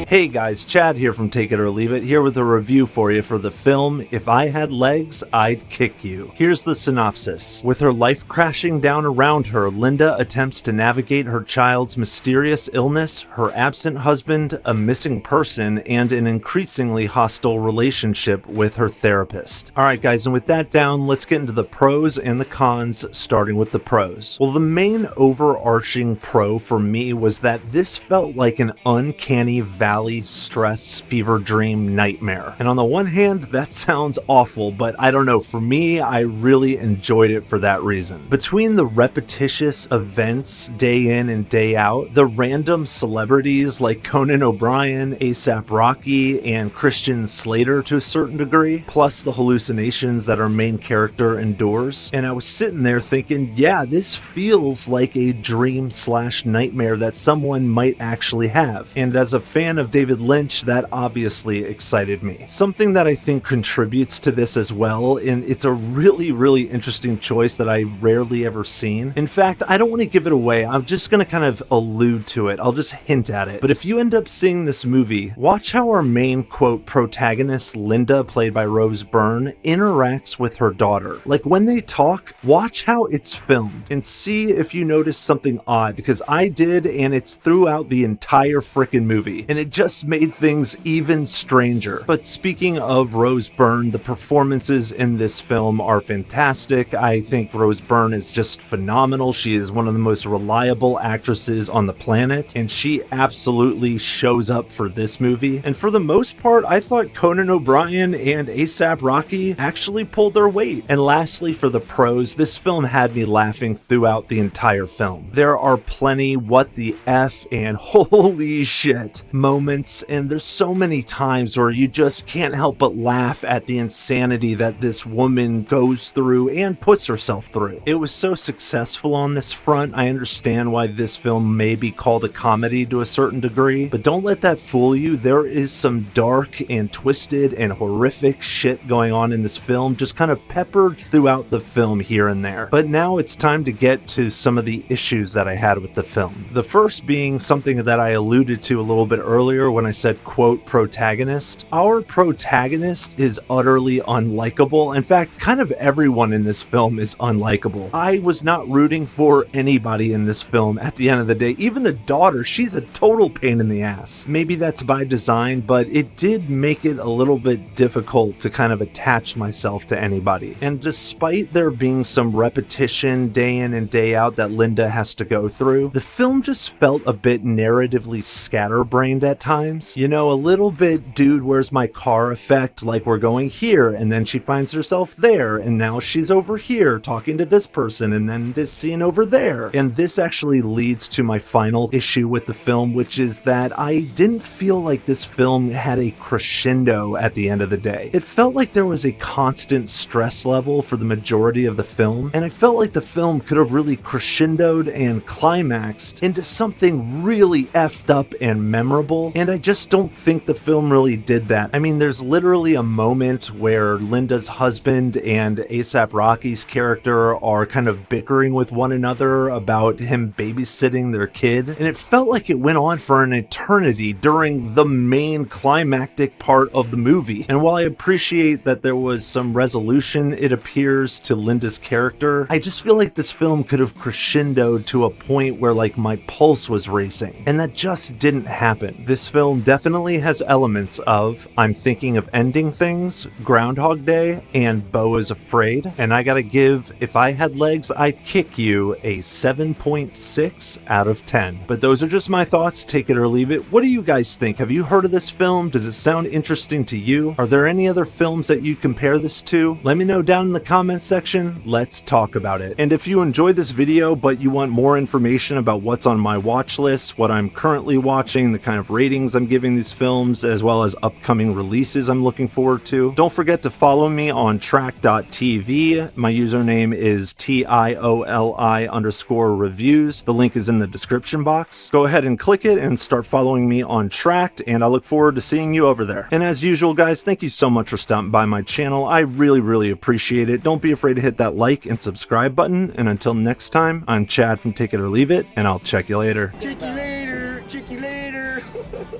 Hey guys, Chad here from Take It or Leave It, here with a review for you for the film If I Had Legs, I'd Kick You. Here's the synopsis. With her life crashing down around her, Linda attempts to navigate her child's mysterious illness, her absent husband, a missing person, and an increasingly hostile relationship with her therapist. Alright guys, and with that down, let's get into the pros and the cons, starting with the pros. Well, the main overarching pro for me was that this felt like an uncanny valley stress fever dream nightmare. And on the one hand, that sounds awful, but I don't know, for me, I really enjoyed it for that reason. Between the repetitious events day in and day out, the random celebrities like Conan O'Brien, A$AP Rocky, and Christian Slater to a certain degree, plus the hallucinations that our main character endures, and I was sitting there thinking, yeah, this feels like a dream/nightmare that someone might actually have. And as a fan of David Lynch, that obviously excited me. Something that I think contributes to this as well, and it's a really interesting choice that I've rarely ever seen. In fact, I don't want to give it away. I'm just going to kind of allude to it. I'll just hint at it. But if you end up seeing this movie, watch how our main, quote, protagonist, Linda, played by Rose Byrne, interacts with her daughter. Like, when they talk, watch how it's filmed and see if you notice something odd, because I did, and it's throughout the entire frickin' movie. And it just made things even stranger. But speaking of Rose Byrne, the performances in this film are fantastic. I think Rose Byrne is just phenomenal. She is one of the most reliable actresses on the planet, and she absolutely shows up for this movie. And for the most part, I thought Conan O'Brien and A$AP Rocky actually pulled their weight. And lastly, for the pros, this film had me laughing throughout the entire film. There are plenty what the F and holy shit moments, and there's so many times where you just can't help but laugh at the insanity that this woman goes through and puts herself through. It was so successful on this front. I understand why this film may be called a comedy to a certain degree, but don't let that fool you. There is some dark and twisted and horrific shit going on in this film, just kind of peppered throughout the film here and there. But now it's time to get to some of the issues that I had with the film. The first being something that I alluded to a little bit earlier when I said, quote, protagonist. Our protagonist is utterly unlikable. In fact, kind of everyone in this film is unlikable. I was not rooting for anybody in this film at the end of the day. Even the daughter, she's a total pain in the ass. Maybe that's by design, but it did make it a little bit difficult to kind of attach myself to anybody. And despite there being some repetition day in and day out that Linda has to go through, the film just felt a bit narratively scatterbrained at times. You know, a little bit dude, where's my car effect, like we're going here and then she finds herself there and now she's over here talking to this person and then this scene over there. And this actually leads to my final issue with the film, which is that I didn't feel like this film had a crescendo at the end of the day. It felt like there was a constant stress level for the majority of the film, and I felt like the film could have really crescendoed and climaxed into something really effed up and memorable, and I just don't think the film really did that. I mean, there's literally a moment where Linda's husband and A$AP Rocky's character are kind of bickering with one another about him babysitting their kid, and it felt like it went on for an eternity during the main climactic part of the movie. And while I appreciate that there was some resolution, it appears, to Linda's character, I just feel like this film could have crescendoed to a point where like my pulse was racing, and that just didn't happen. This film definitely has elements of I'm Thinking of Ending Things, Groundhog Day, and Beau is Afraid, and I gotta give If I Had Legs, I'd Kick You a 7.6 out of 10. But those are just my thoughts, take it or leave it. What do you guys think? Have you heard of this film? Does it sound interesting to you? Are there any other films that you compare this to? Let me know down in the comments section. Let's talk about it. And if you enjoyed this video but you want more information about what's on my watch list, what I'm currently watching, the kind of rating ratings I'm giving these films, as well as upcoming releases I'm looking forward to. Don't forget to follow me on track.tv. My username is TIOLI_reviews. The link is in the description box. Go ahead and click it and start following me on Tracked, and I look forward to seeing you over there. And as usual, guys, thank you so much for stopping by my channel. I really appreciate it. Don't be afraid to hit that like and subscribe button. And until next time, I'm Chad from Take It or Leave It, and I'll check you later. Check you later. Check you later.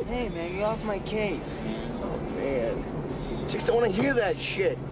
Hey man, get off my case. Oh man. Chicks don't want to hear that shit.